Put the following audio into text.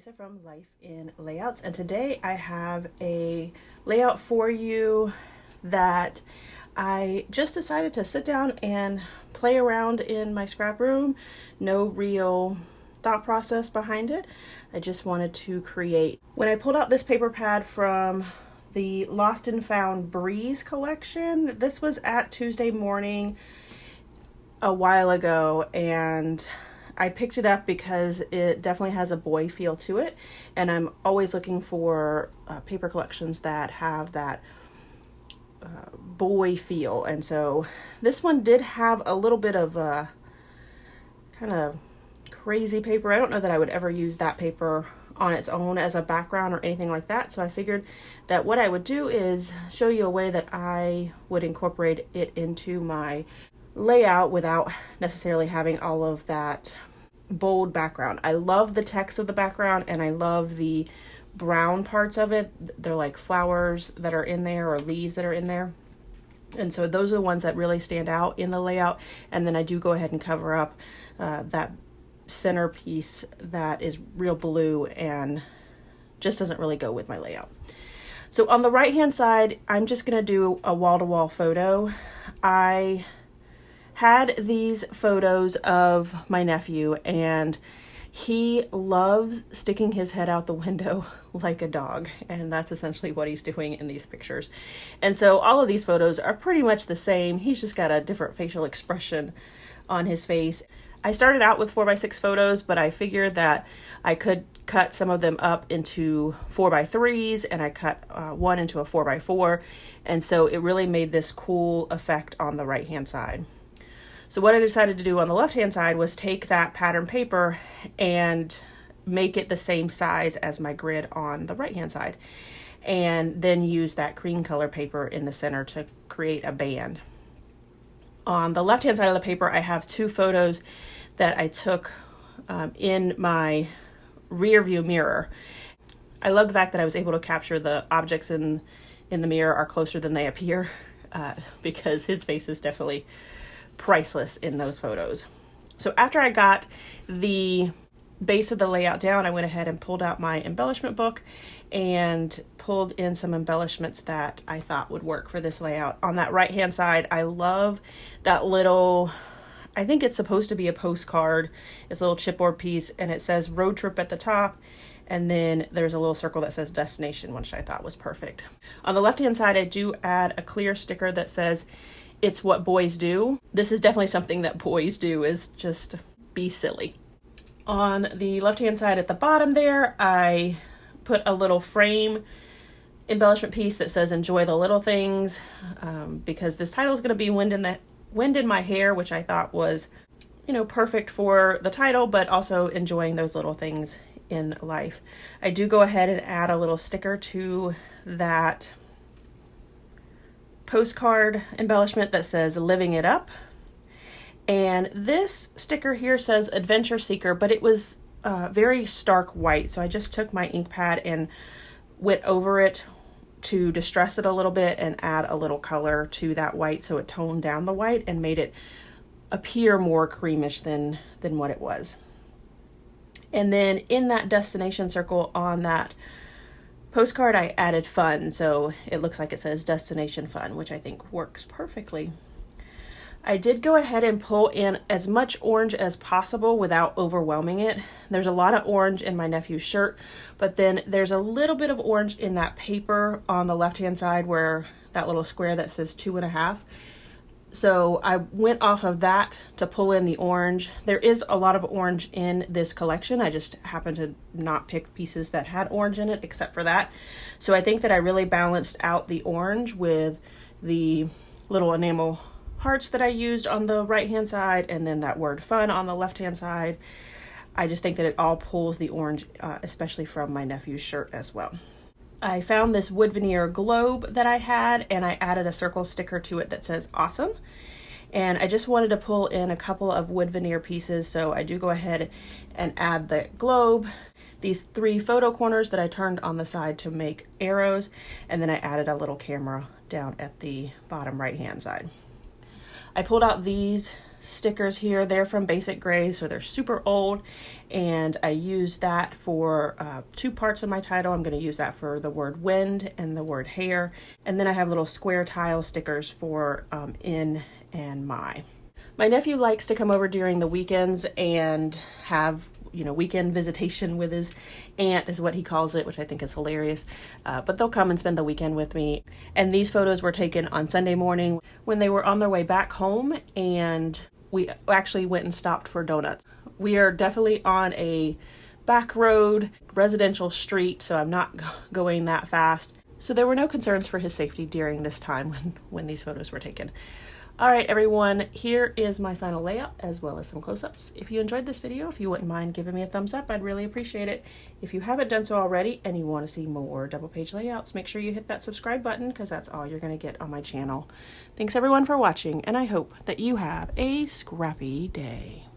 Lisa from Life in Layouts, and today I have a layout for you that I just decided to sit down and play around in my scrap room. No real thought process behind it. I just wanted to create. When I pulled out this paper pad from the Lost and Found Breeze collection, this was at Tuesday Morning a while ago, and I picked it up because it definitely has a boy feel to it, and I'm always looking for paper collections that have that boy feel. And so this one did have a little bit of a kind of crazy paper. I don't know that I would ever use that paper on its own as a background or anything like that, so I figured that what I would do is show you a way that I would incorporate it into my layout without necessarily having all of that bold background. I love the text of the background, and I love the brown parts of it. They're like flowers that are in there or leaves that are in there, and so those are the ones that really stand out in the layout. And then I do go ahead and cover up that center piece that is real blue and just doesn't really go with my layout. So on the right hand side, I'm just going to do a wall-to-wall photo. I had these photos of my nephew, and he loves sticking his head out the window like a dog, and that's essentially what he's doing in these pictures. And so all of these photos are pretty much the same. He's just got a different facial expression on his face. I started out with 4x6 photos, but I figured that I could cut some of them up into 4x3s, and I cut one into a 4x4, and so it really made this cool effect on the right hand side. So what I decided to do on the left-hand side was take that pattern paper and make it the same size as my grid on the right-hand side, and then use that cream color paper in the center to create a band. On the left-hand side of the paper, I have two photos that I took in my rear view mirror. I love the fact that I was able to capture the objects in the mirror are closer than they appear, because his face is definitely priceless in those photos. So after I got the base of the layout down, I went ahead and pulled out my embellishment book and pulled in some embellishments that I thought would work for this layout. On that right hand side, I love that little, I think it's supposed to be a postcard. It's a little chipboard piece, and it says road trip at the top, and then there's a little circle that says destination, which I thought was perfect. On the left hand side, I do add a clear sticker that says it's what boys do. This is definitely something that boys do, is just be silly. On the left-hand side at the bottom there, I put a little frame embellishment piece that says enjoy the little things, because this title is going to be Wind in My Hair, which I thought was, perfect for the title, but also enjoying those little things in life. I do go ahead and add a little sticker to that postcard embellishment that says living it up, and this sticker here says adventure seeker, but it was very stark white, so I just took my ink pad and went over it to distress it a little bit and add a little color to that white, so it toned down the white and made it appear more creamish than what it was. And then in that destination circle on that postcard, I added fun, so it looks like it says destination fun, which I think works perfectly. I did go ahead and pull in as much orange as possible without overwhelming it. There's a lot of orange in my nephew's shirt, but then there's a little bit of orange in that paper on the left-hand side where that little square that says 2.5. So I went off of that to pull in the orange. There is a lot of orange in this collection. I just happened to not pick pieces that had orange in it except for that. So I think that I really balanced out the orange with the little enamel hearts that I used on the right hand side, and then that word fun on the left hand side. I just think that it all pulls the orange, especially from my nephew's shirt as well. I found this wood veneer globe that I had, and I added a circle sticker to it that says awesome. And I just wanted to pull in a couple of wood veneer pieces, so I do go ahead and add the globe, these 3 photo corners that I turned on the side to make arrows, and then I added a little camera down at the bottom right hand side. I pulled out these stickers here. They're from Basic Gray, so they're super old, and I used that for 2 parts of my title. I'm going to use that for the word wind and the word hair, and then I have little square tile stickers for in and my. My nephew likes to come over during the weekends and have, you know, weekend visitation with his aunt is what he calls it, which I think is hilarious. But they'll come and spend the weekend with me. And these photos were taken on Sunday morning when they were on their way back home, and we actually went and stopped for donuts. We are definitely on a back road, residential street, so I'm not going that fast. So there were no concerns for his safety during this time when these photos were taken. All right, everyone, here is my final layout as well as some close-ups. If you enjoyed this video, if you wouldn't mind giving me a thumbs up, I'd really appreciate it. If you haven't done so already and you want to see more double page layouts, make sure you hit that subscribe button because that's all you're going to get on my channel. Thanks everyone for watching, and I hope that you have a scrappy day.